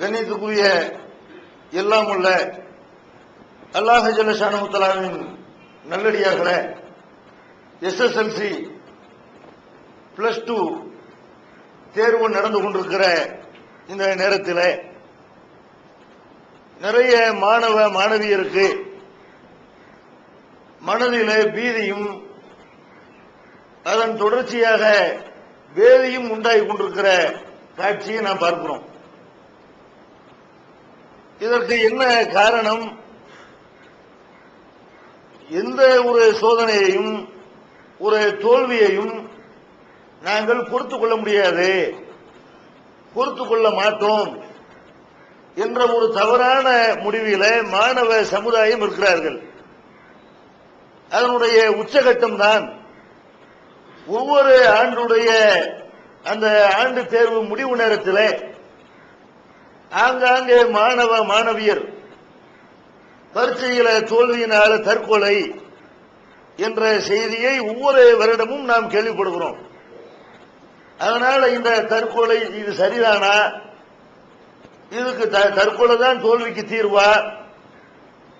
கண்ணியத்துக்குரிய எல்லாம் உள்ள அல்லாஹ் ஜல்ல ஷானஹு தஆலாவின் நல்லடியார்களே, எஸ்எஸ்எல்சி +2 தேர்வு நடந்து கொண்டிருக்கிற இந்த நேரத்தில் நிறைய மாணவ மாணவியருக்கு மனதிலே பீதியும் அதன் தொடர்ச்சியாக வேதியும் உண்டாகி கொண்டிருக்கிற காட்சியை நாம் பார்க்கிறோம். இதற்கு என்ன காரணம்? எந்த ஒரு சோதனையையும் ஒரு தோல்வியையும் நாங்கள் பொறுத்துக் கொள்ள முடியாது, பொறுத்துக் கொள்ள மாட்டோம் என்ற ஒரு தவறான முடிவில மாணவ சமுதாயம் இருக்கிறார்கள். அதனுடைய உச்சகட்டம் தான் ஒவ்வொரு ஆண்டுடைய அந்த ஆண்டு தேர்வு முடிவு நேரத்தில் ஆங்காங்கே மாணவ மாணவியர் பரீட்சையில தோல்வியினால தற்கொலை என்ற செய்தியை ஒவ்வொரு வருடமும் நாம் கேள்விப்படுகிறோம். அதனால இந்த தற்கொலை இது சரிதானா? இதுக்கு தற்கொலை தான் தோல்விக்கு தீர்வா?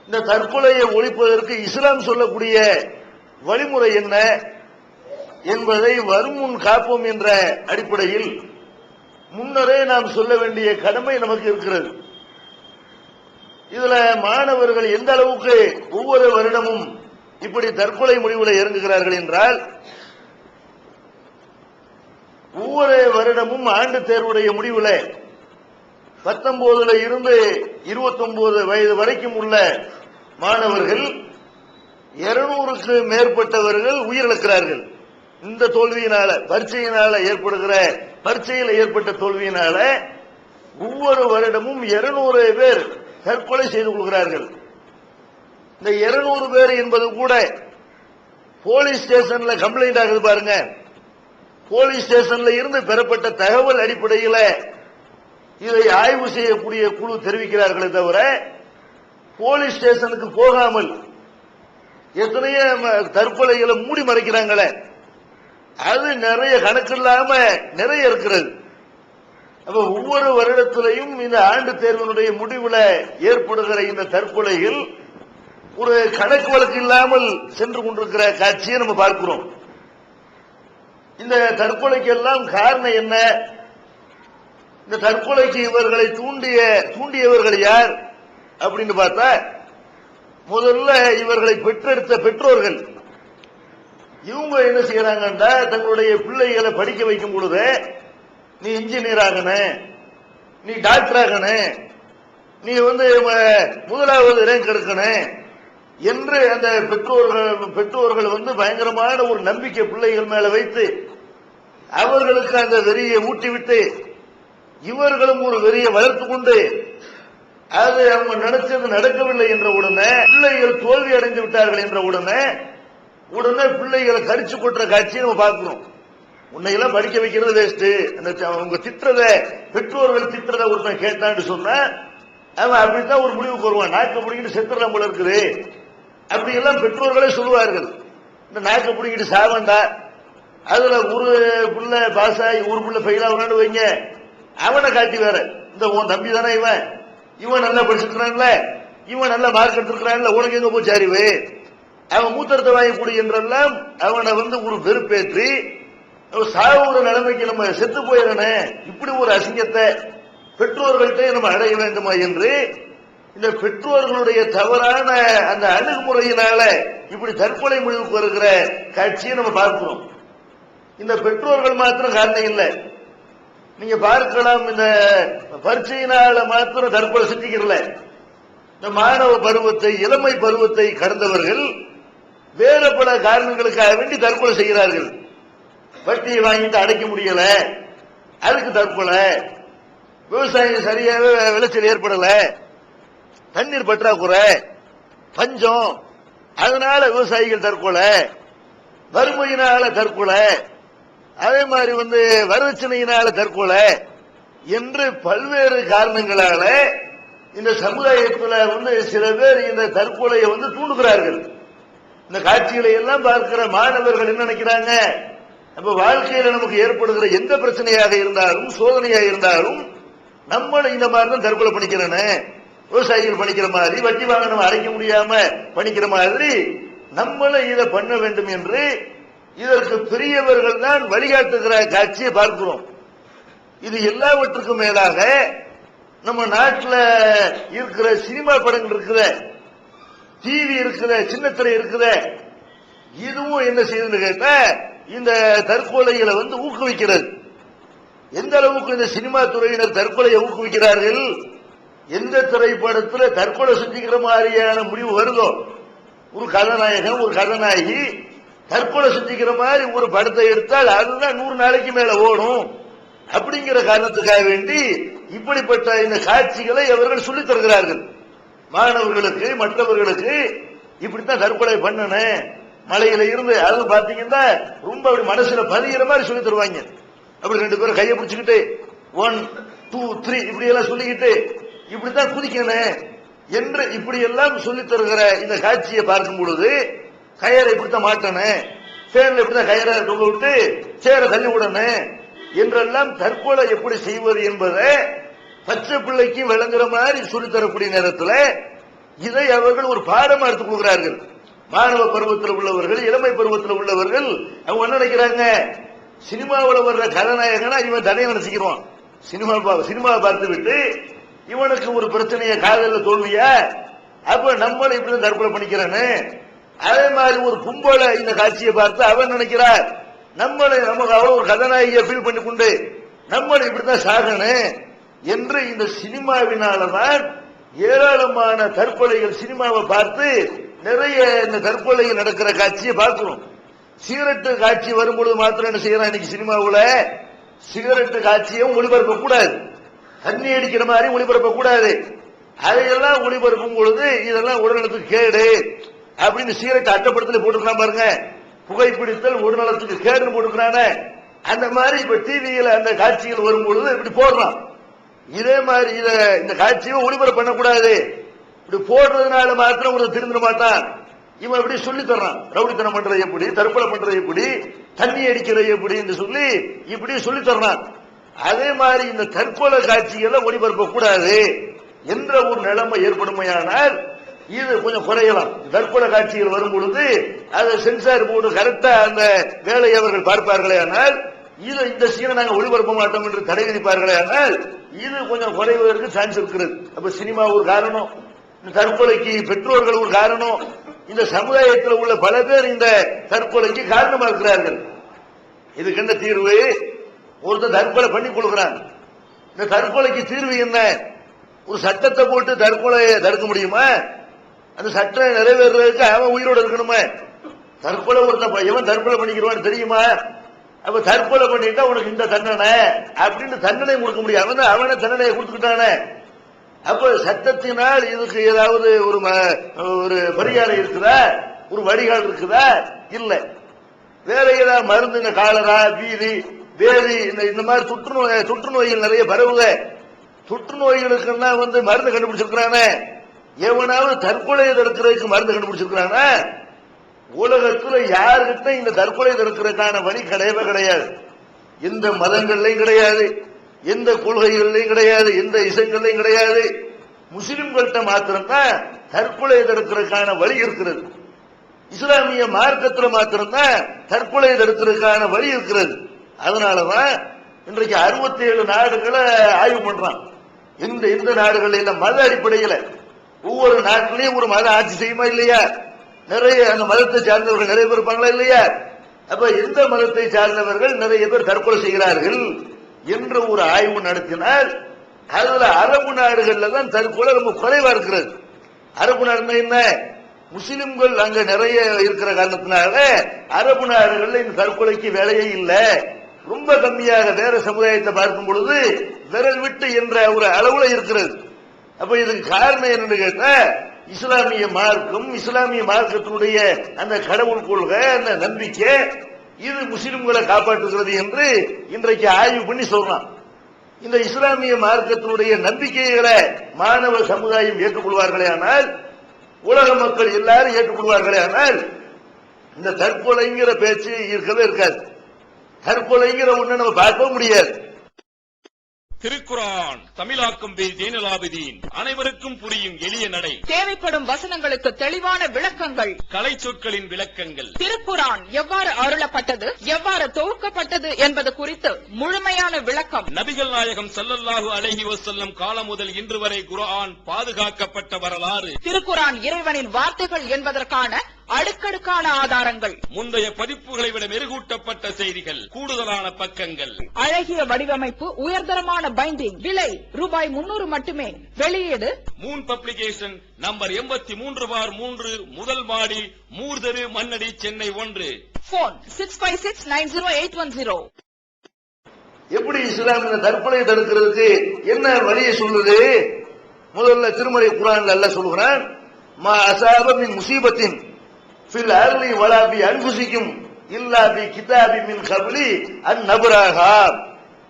இந்த தற்கொலையை ஒழிப்பதற்கு இஸ்லாம் சொல்லக்கூடிய வழிமுறை என்ன என்பதை வருமுன் காப்போம் என்ற அடிப்படையில் முன்னரே நாம் சொல்ல வேண்டிய கடமை நமக்கு இருக்கிறது. இதுல மாணவர்கள் எந்த அளவுக்கு ஒவ்வொரு வருடமும் இப்படி தற்கொலை முடிவில் இறங்குகிறார்கள் என்றால், ஒவ்வொரு வருடமும் ஆண்டு தேர்வுடைய முடிவில் 19 இருந்து 29 வயது வரைக்கும் உள்ள மாணவர்கள் 200க்கு மேற்பட்டவர்கள் உயிரிழக்கிறார்கள். இந்த தோல்வியினால, பரீட்சையில் ஏற்பட்ட தோல்வியினால ஒவ்வொரு வருடமும் 200 பேர் தற்கொலை செய்து கொள்கிறார்கள். இந்த 200 பேர் என்பது கூட போலீஸ் ஸ்டேஷன்ல கம்ப்ளைண்ட் ஆகுது பாருங்க. போலீஸ் ஸ்டேஷன்ல இருந்து பெறப்பட்ட தகவல் அடிப்படையில் இதை ஆய்வு செய்யக்கூடிய குழு தெரிவிக்கிறார்களே தவிர, போலீஸ் ஸ்டேஷனுக்கு போகாமல் எத்தனையோ தற்கொலைகளை மூடி மறைக்கிறாங்களே, அது நிறைய கணக்கில்லாம நிறைய இருக்கிறது. அப்ப ஒவ்வொரு வருடத்திலையும் இந்த ஆண்டு தேர்வினுடைய முடிவில் ஏற்படுகிற இந்த தற்கொலைகள் ஒரு கணக்கு வழக்கு இல்லாமல் சென்று கொண்டிருக்கிற காட்சியை நம்ம பார்க்கிறோம். இந்த தற்கொலைக்கு எல்லாம் காரணம் என்ன? இந்த தற்கொலைக்கு இவர்களை தூண்டியவர்கள் யார் அப்படின்னு பார்த்தா, முதல்ல இவர்களை பெற்றெடுத்த பெற்றோர்கள். இவங்க என்ன செய்யறாங்கன்னா, தங்களுடைய பிள்ளைகளை படிக்க வைக்கும் பொழுது நீ இன்ஜினியர் ஆகணும், நீ டாக்டர் ஆகணும், நீ முதலாவது ரேங்க் எடுக்கணும் என்று அந்த பெற்றோர்கள் பயங்கரமான ஒரு நம்பிக்கை பிள்ளைகள் மேல வைத்து அவர்களுக்கு அந்த வெறியை ஊட்டிவிட்டு இவர்களும் ஒரு வெறியை வளர்த்து கொண்டு அது அவங்க நினைச்சது நடக்கவில்லை என்ற உடனே, பிள்ளைகள் தோல்வி அடைந்து விட்டார்கள் என்ற உடனே பிள்ளைகளை கரிச்சு கொட்டுற காட்சியை நம்ம பார்க்கிறோம். உன்னையெல்லாம் படிக்க வைக்கிறது வேஸ்ட். அவங்க திட்டுறத, பெற்றோர்கள் திட்டுறத ஒருத்தன் கேட்டான்னு சொன்னா அவன் அப்படித்தான் ஒரு முடிவுக்கு வருவான். நாக்க பிடிக்கிட்டு செத்துறலாம் போல இருக்குது அப்படி எல்லாம் பெற்றோர்களே சொல்லுவார்கள். இந்த நாக்க பிடிக்கிட்டு சாவண்டா, அதுல ஒரு பிள்ளை பாஸ் ஆகி ஒரு பிள்ளை ஃபெயில் ஆகணும்னு வைங்க, அவனை காட்டி வேற, இந்த உன் தம்பி தானே இவன் நல்லா படிச்சிருக்கிறான்ல, இவன் நல்ல மார்க் எடுத்திருக்கிறான்ல, உனக்கு எங்க போச்சு அறிவு, அவன் மூத்தரத்தை வாங்கக்கூடிய என்றெல்லாம் அவனை ஒரு வெறுப்பேற்றி சாவுற நிலைமைக்கு நம்ம செத்து போயிடனே, இப்படி ஒரு அசிங்கத்தை பெற்றோர்கள்ட்ட நம்ம அடைய வேண்டுமா என்று இந்த பெற்றோர்களுடைய தவறான அந்த அணுகுமுறையினால இப்படி தற்கொலை முடிவுக்கு வருகிற காட்சியை நம்ம பார்க்கிறோம். இந்த பெற்றோர்கள் மாத்திரம் காரணம் இல்லை. நீங்க பார்க்கலாம், இந்த பரீட்சையினால மாத்திரம் தற்கொலை செஞ்சுக்கிறல, இந்த மாணவ பருவத்தை, இளமை பருவத்தை கடந்தவர்கள் வேற பல காரணங்களுக்காக வேண்டி தற்கொலை செய்கிறார்கள். வட்டியை வாங்கிட்டு அடைக்க முடியல, அதுக்கு தற்கொலை, விவசாயம் சரியாக விளைச்சல் ஏற்படல, தண்ணீர் பற்றாக்குறை, பஞ்சம், அதனால விவசாயிகள் தற்கொலை, வறுமையினால தற்கொலை, அதே மாதிரி வரதட்சணையினால தற்கொலை என்று பல்வேறு காரணங்களால இந்த சமுதாயத்தில் சில பேர் இந்த தற்கொலையை தூண்டுகிறார்கள். இந்த காட்சிகளை எல்லாம் பார்க்கிற மாணவர்கள் என்ன நினைக்கிறாங்க? நம்ம வாழ்க்கையில நமக்கு ஏற்படுகிற எந்த பிரச்சனையாக இருந்தாலும் சோதனையாக இருந்தாலும் நம்மளும் இந்த மாதிரி தான் தற்கொலை பண்ணிக்கிறேன்னு விவசாயிகள் பண்ணிக்கிற மாதிரி வட்டி வாங்க நம்ம அடைக்க முடியாம பண்ணிக்கிற மாதிரி நம்மளும் இதை பண்ண வேண்டும் என்று இதற்கு பெரியவர்கள் தான் வழிகாட்டுகிற காட்சியை பார்க்கிறோம். இது எல்லாவற்றுக்கும் மேலாக நம்ம நாட்டில் இருக்கிற சினிமா படங்கள் இருக்கிற, டிவி இருக்கிற, சின்னத்திரை இருக்கிற, இதுவும் என்ன செய்யுதுன்னு கேட்டா இந்த தற்கொலைகளை ஊக்குவிக்கிறது. எந்த அளவுக்கு இந்த சினிமா துறையினர் தற்கொலையை ஊக்குவிக்கிறார்கள், எந்த திரைப்படத்தில் தற்கொலை செஞ்சுக்கிற மாதிரியான முடிவு வருதோ, ஒரு கதாநாயகன் ஒரு கதாநாயகி தற்கொலை செஞ்சுக்கிற மாதிரி ஒரு படத்தை எடுத்தால் அதுதான் 100 நாளைக்கு மேல ஓடும். அப்படிங்கிற காரணத்துக்காக வேண்டி இப்படிப்பட்ட இந்த காட்சிகளை அவர்கள் சொல்லித் தருகிறார்கள் மாணவர்களுக்கு, மற்றவர்களுக்கு. இப்படித்தான் தற்கொலை பண்ணணும், மலையில இருந்து அது பாத்தீங்கன்னா ரொம்ப அப்படி மனசுல பதிகிற மாதிரி சொல்லி தருவாங்க. அப்படி 2 பேரும் கையை பிடிச்சுக்கிட்டு 1 2 3 இப்படி எல்லாம் சொல்லிக்கிட்டு இப்படித்தான் குதிக்கணும் என்று இப்படி எல்லாம் சொல்லி தருகிற இந்த காட்சியை பார்க்கும் பொழுது கயரை இப்படித்தான் மாட்டணும், சேரில் இப்படித்தான் கயரை தொங்க விட்டு சேரை தள்ளி விடணும் என்றெல்லாம் தற்கொலை எப்படி செய்வது என்பதை பச்சை பிள்ளைக்கு விளங்குற மாதிரி சொல்லித்தரக்கூடிய நேரத்தில் இதை அவர்கள் ஒரு பாடமா எடுத்துக் கொள்கிறார்கள். மாணவ பருவத்தில் உள்ளவர்கள், இளமை பருவத்தில் உள்ளவர்கள் அவங்க என்ன நினைக்கிறாங்க, சினிமாவில் வர்ற கதாநாயகனா இவன் தனியாக நினைச்சுக்கிறான். சினிமாவை பார்த்து விட்டு இவனுக்கு ஒரு பிரச்சனைய காதல தோல்வியா, அப்ப நம்மளை இப்படி தற்கொலை பண்ணிக்கிறான்னு. அதே மாதிரி ஒரு கும்பலை இந்த காட்சியை பார்த்து அவன் நினைக்கிறார், நம்மளை நமக்கு அவ்வளவு ஒரு கதாநாயகியை ஃபீல் பண்ணி கொண்டு நம்மளை இப்படித்தான் சாகணும் என்று இந்த சினிமாவினாலதான் ஏராளமான தற்கொலைகள் சினிமாவை பார்த்து நிறைய இந்த தற்கொலைகள் நடக்கிற காட்சியை பார்க்கிறோம். சிகரெட்டு காட்சி வரும்பொழுது மாத்திரம் என்ன செய்யறான் இன்னைக்கு சினிமாவுல, சிகரெட்டு காட்சியும் ஒளிபரப்ப கூடாது, தண்ணி அடிக்கிற மாதிரி ஒளிபரப்ப கூடாது. அதையெல்லாம் ஒளிபரப்பும் பொழுது இதெல்லாம் உடல்நலத்துக்கு கேடு அப்படின்னு சிகரெட் அட்டப்படத்தில் போட்டுக்கலாம் பாருங்க. புகைப்பிடித்தல் உடல்நலத்துக்கு கேடுன்னு போட்டுக்கிறான. அந்த மாதிரி இப்ப டிவியில அந்த காட்சிகள் வரும்பொழுது இப்படி போடுறான். இதே மாதிரி இந்த காட்சியை ஒளிபரப்பு பண்ணக்கூடாது. இப்படி போடுறதுனால மாத்திரம் ஒரு திருந்த மாட்டான். இவன் இப்படி சொல்லி தர்றான், ரவுடித்தனம் பண்றது எப்படி, தற்கொலை பண்றது எப்படி, தண்ணி அடிக்கிறது எப்படி என்று சொல்லி இப்படி சொல்லி தர்றான். அதே மாதிரி இந்த தற்கொலை காட்சிகளை ஒளிபரப்ப கூடாது என்ற ஒரு நிலைமை ஏற்படுமையானால் இது கொஞ்சம் குறையலாம். தற்கொலை காட்சிகள் வரும் பொழுது அதை சென்சார் போர்டு கரெக்டா அந்த வேலையை அவர்கள் பார்ப்பார்களே ஆனால், இது இந்த சீனை நாங்க ஒளிபரப்ப மாட்டோம் என்று தடை விதிப்பார்களே ஆனால் இது கொஞ்சம் குறைவதற்கு சான்ஸ் இருக்கிறது. அப்ப சினிமா ஒரு காரணம், தற்கொலைக்கு பெற்றோர்கள் ஒரு காரணம், இந்த சமுதாயத்தில் உள்ள பல பேர் இந்த தற்கொலைக்கு காரணமா இருக்கிறார்கள். இதுக்கு என்ன தீர்வு? ஒருத்தர் தற்கொலை பண்ணி கொடுக்கிறான். இந்த தற்கொலைக்கு தீர்வு என்ன? ஒரு சட்டத்தை போட்டு தற்கொலையை தடுக்க முடியுமா? அந்த சட்டம் நிறைவேறதுக்கு அவன் உயிரோடு இருக்கணுமே. தற்கொலை ஒருத்தன் எவன் தற்கொலை பண்ணிக்கிறான்னு தெரியுமா? அப்ப தற்கொலை பண்ணிட்டா உனக்கு இந்த தண்டனை அப்படின்னு தண்டனை கொடுக்க முடியும். அவனை தண்டனையை கொடுத்துக்கிட்டானே. அப்ப சட்டத்தினால் இதுக்கு ஏதாவது ஒரு பரிகாரம் இருக்குதா, ஒரு வடிகால் இருக்குதா? இல்ல. வேற ஏதாவது மருந்து, இந்த காலரா, பீதி, வேதி, இந்த மாதிரி தொற்று நோய்கள் நிறைய பரவுக. தொற்று நோய்களுக்குன்னா மருந்து கண்டுபிடிச்சிருக்கிறானே. எவனாவது தற்கொலையை தடுக்கிறதுக்கு மருந்து கண்டுபிடிச்சிருக்கிறானா? உலகத்தில் யாருக்கிட்ட இந்த தற்கொலை தடுக்கிறதுக்கான வழி கிடையவே கிடையாது. எந்த மதங்கள்லையும் கிடையாது, எந்த கொள்கைகள்லையும் கிடையாது, எந்த இசைகள்லையும் கிடையாது. முஸ்லிம்கள்ட்ட மாத்திரம்தான் தற்கொலை தடுக்கிறதுக்கான வழி இருக்கிறது. இஸ்லாமிய மார்க்கத்தில் மாத்திரம்தான் தற்கொலை தடுக்கிறதுக்கான வழி இருக்கிறது. அதனாலதான் இன்றைக்கு 67 நாடுகளை ஆய்வு பண்றான். எந்த நாடுகள் இல்ல மத அடிப்படையில் ஒவ்வொரு நாட்டிலையும் ஒரு மத ஆட்சி செய்யுமா இல்லையா? நிறைய அந்த மதத்தை சார்ந்தவர்கள் நிறைய பேர் இருப்பாங்களா இல்லையா? அப்ப எந்த மதத்தை சார்ந்தவர்கள் நிறைய பேர் தற்கொலை செய்கிறார்கள் என்று ஒரு ஆய்வு நடத்தினால் அதுல அரபு நாடுகள்ல தான் தற்கொலை ரொம்ப குறைவா இருக்கிறது. அரபு நாடுனா என்ன? முஸ்லிம்கள் அங்க நிறைய இருக்கிற காரணத்தினால அரபு நாடுகள்ல இந்த தற்கொலைக்கு வேலையே இல்லை, ரொம்ப கம்மியாக. வேற சமுதாயத்தை பார்க்கும் பொழுது விரல் விட்டு என்ற ஒரு அளவுல இருக்கிறது. அப்ப இதுக்கு காரணம் என்னன்னு கேட்டா இஸ்லாமிய மார்க்கம், இஸ்லாமிய மார்க்கத்தினுடைய அந்த கடவுள் கொள்கை, அந்த நம்பிக்கை, இது முஸ்லிம்களை காப்பாற்றுகிறது என்று இன்றைக்கு ஆய்வு பண்ணி சொல்றான். இந்த இஸ்லாமிய மார்க்கத்தினுடைய நம்பிக்கைகளை மாணவ சமுதாயம் ஏற்றுக்கொள்வார்களே ஆனால், உலக மக்கள் எல்லாரும் ஏற்றுக்கொள்வார்களே ஆனால் இந்த தற்கொலைங்கிற பேச்சு இருக்கவே இருக்காது. தற்கொலைங்கிற ஒண்ணு நம்ம பார்க்க முடியாது. திருக்குரான் தமிழாக்கம் பி ஜெயினலாபிதீன் அனைவருக்கும் புரியும் எளிய நடை. தேவைப்படும் வசனங்களுக்கு தெளிவான விளக்கங்கள். கலை சொற்களின் விளக்கங்கள். திருக்குரான் எவ்வாறு அருளப்பட்டது, எவ்வாறு தொகுக்கப்பட்டது என்பது குறித்து முழுமையான விளக்கம். நபிகள் நாயகம் ஸல்லல்லாஹு அலைஹி வஸல்லம் காலம் முதல் இன்று வரை குர்ஆன் பாதுகாக்கப்பட்ட வரலாறு. திருக்குரான் இறைவனின் வார்த்தைகள் என்பதற்கான அடுக்கடுக்கான ஆதாரங்கள். முந்தைய பதிப்புகளை விட மெருகூட்டப்பட்ட செய்திகள், கூடுதலான பக்கங்கள், அழகிய வடிவமைப்பு, உயர்தரமான பைண்டிங். விலை ரூபாய் 300 மட்டுமே. வெளியீடு மூன் பப்ளிகேஷன், நம்பர் 83/3, முதல் மாடி, மூர்தரு, மண்ணடி, சென்னை 1. போன் 65690810. எப்படி இஸ்லாம் இந்த தற்கொலை தடுக்கிறதுக்கு என்ன வழியை சொல்லுது? முதல்ல திருமறை குர்ஆன்ல அல்லாஹ் சொல்கிறான், மா அஸாப மின் முஸீபத்தின் ஃபில் அர்லி வலா பி அன்ஃபுசிக்கும் இல்லா பி கிதாபி மின் கப்லி அன் நபராஹா.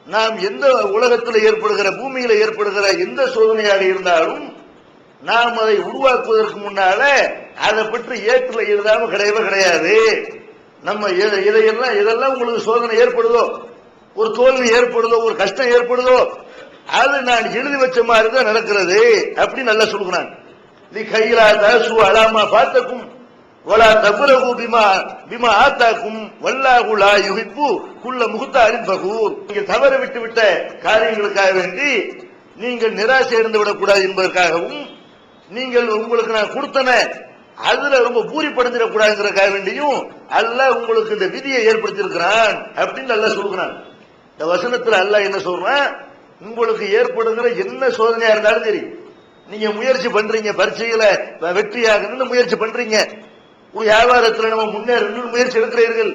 நாம் எந்த உலகத்தில் ஏற்படுகிற, பூமியில ஏற்படுகிற எந்த சோதனையாக இருந்தாலும் நாம் அதை உருவாக்குவதற்கு முன்னால அதை பற்றி ஏற்றுல எழுதாம கிடையவே கிடையாது. நம்ம இதெல்லாம் உங்களுக்கு சோதனை ஏற்படுதோ, ஒரு தோல்வி ஏற்படுதோ, ஒரு கஷ்டம் ஏற்படுதோ, அது நான் எழுதி வச்ச மாதிரி தான் நடக்கிறது அப்படி நல்லா சொல்லுகிறான். நீ கையிலா தசு அலாமா பார்த்தக்கும் வலா தபுரகு பிமா ஆத்தாக்கும் வல்லாஹு லா யுஹிப்பு குல்ல முஹ்தாலின் ஃபகூர். நீங்கள் தவற விட்டுவிட்ட காரியங்களுக்காக வேண்டி நீங்கள் நிராசை அடைந்து விடக்கூடாது என்பதற்காகவும், நீங்கள் உங்களுக்கு நான் கொடுத்தன அதுல ரொம்ப பூரிப்படைஞ்சிடக்கூடாதுங்கிறதுக்காக வேண்டியும் அல்லாஹ் உங்களுக்கு இந்த விதியை ஏற்படுத்தியிருக்கிறான் அப்படின்னு அல்லாஹ் சொல்கிறான். இந்த வசனத்துல அல்லாஹ் என்ன சொல்றான்? உங்களுக்கு ஏற்படுகிற என்ன சோதனையா இருந்தாலும் சரி, நீங்க முயற்சி பண்றீங்க, பரீட்சையில வெற்றியாகணும்னு முயற்சி பண்றீங்க, ஒரு வியாபாரத்தில் நம்ம முன்னேறணும்னு முயற்சி எடுக்கிறீர்கள்,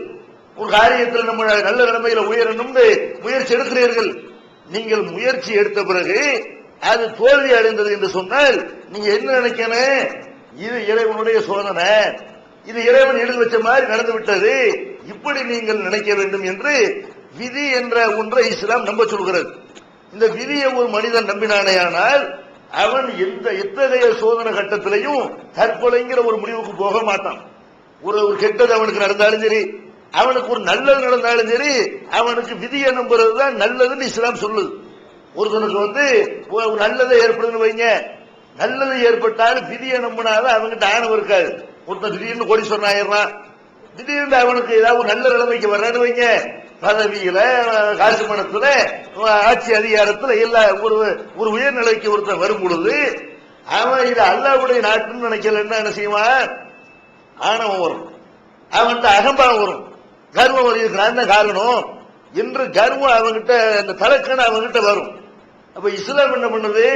ஒரு காரியத்தில் நம்ம நல்ல நிலைமையில உயரணும்னு முயற்சி எடுக்கிறீர்கள். நீங்கள் முயற்சி எடுத்த பிறகு அது தோல்வி அடைந்தது என்று சொன்னால் நீங்க என்ன நினைக்கணும்? இது இறைவனுடைய சோதனை, இது இறைவன் எழுதி வச்ச மாதிரி நடந்து விட்டது, இப்படி நீங்கள் நினைக்க வேண்டும் என்று விதி என்ற ஒன்றை இஸ்லாம் நம்ப சொல்கிறது. இந்த விதியை ஒரு மனிதன் நம்பினானேயானால் அவன் எத்தகைய சோதனை கட்டத்திலையும் தற்கொலைங்கிற ஒரு முடிவுக்கு போக மாட்டான். ஒரு கெட்டது அவனுக்கு நடந்தாலும் சரி, அவனுக்கு ஒரு நல்லது நடந்தாலும் சரி, அவனுக்கு விதியை நம்புறதுதான் நல்லதுன்னு இஸ்லாம் சொல்லுது. ஒருத்தனுக்கு நல்லதை ஏற்படுதுன்னு வைங்க, நல்லது ஏற்பட்டாலும் விதியை நம்பினாலும் அவன்கிட்ட ஆணவம் இருக்காது. ஒருத்தன் திடீர்னு கோடீஸ்வரன் ஆயிடுறான், திடீர்னு அவனுக்கு ஏதாவது நல்ல நிலைமைக்கு வர்றான்னு வைங்க, பதவியில, காசு பணத்துல, ஆட்சி அதிகாரத்துல எல்லா ஒரு உயர்நிலைக்கு ஒருத்தன் வரும் பொழுது அவன் இது அல்லாஹ்வுடைய நாட்டுன்னு நினைக்கலன்னா என்ன செய்வான்? ஆணவம் வரும், அவன்கிட்ட அகம்பாவம் வரும், கர்வம் வரும், நான் தான் காரணம் என்று கர்வம் அவன்கிட்ட, அந்த தலக்கணம் அவன்கிட்ட வரும். அப்ப இஸ்லாம் என்ன பண்ணுது?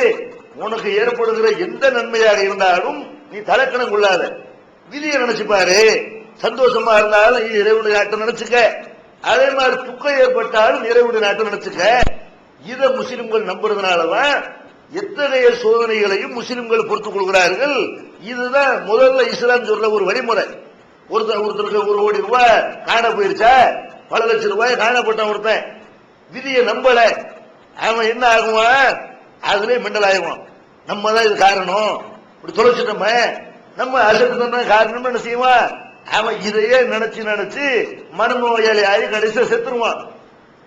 உனக்கு ஏற்படுகிற எந்த நன்மையாக இருந்தாலும் நீ தலக்கணம் கொள்ளாத, விதியை நினைச்சுப்பாரு. சந்தோஷமா இருந்தாலும் இறைவனுடைய நாட்டை நினைச்சுக்க, அதே மாதிரி துக்கம் ஏற்பட்டாலும் இறைவனுடைய நாட்டை நினைச்சுக்க. இதை முஸ்லிம்கள் நம்புறதுனாலதான் எத்தகைய சோதனைகளையும் முஸ்லிம்கள் பொறுத்துக் கொள்கிறார்கள். இதுதான் முதல்ல இஸ்லாம் சொல்ற ஒரு வழிமுறை. ஒருத்தருக்கு 1 கோடி ரூபாய் காண போயிருச்சா, பல லட்சம் ரூபாய் காணப்பட்ட ஒருத்தன் விதியை நம்பல, அவன் என்ன ஆகுவான்? அதுலயே மெண்டல் ஆகுவான். நம்ம தான் இது காரணம், இப்படி தொலைச்சிட்டோமே, நம்ம அசட்டு தான் காரணம் என்ன செய்வான்? அவன் இதையே நினைச்சு மனநோயாளி ஆகி கடைசியில் செத்துருவான்.